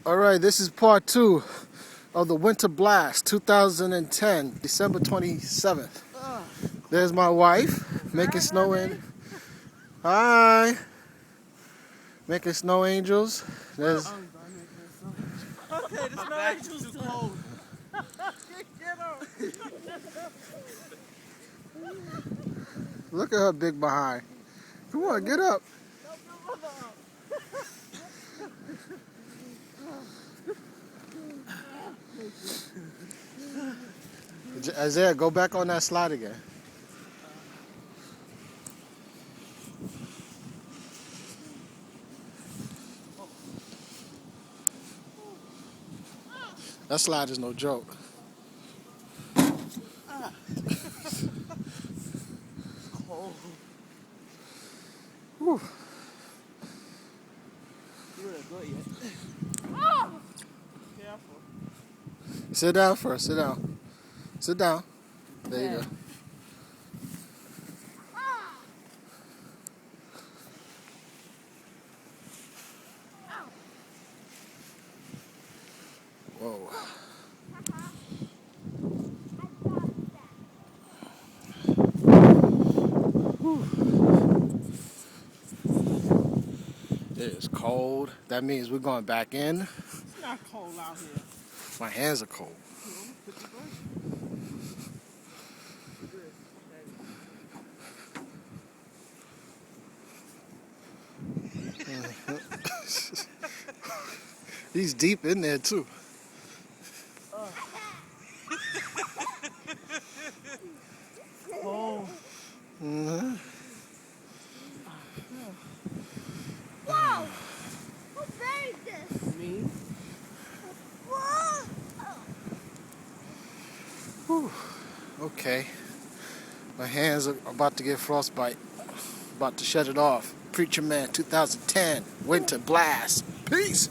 Alright, this is part 2 of the Winter Blast 2010, December 27th. There's my wife making snow in. Hi! Making snow angels. There's Okay, the snow angel's too cold. Get up. Look at her big behind. Come on, get up. Isaiah, go back on that slide again. That slide is no joke. Cold. Whew. You ain't good yet. Careful. Sit down first, sit down. Sit down. There you go. Whoa. It is cold. That means we're going back in. It's not cold out here. My hands are cold. He's deep in there too. Oh. Mm-hmm. Whoa! Who buried this? Me? Whoa! Whew. Okay. My hands are about to get frostbite. About to shut it off. Preacher Man 2010 Winter Blast. Peace.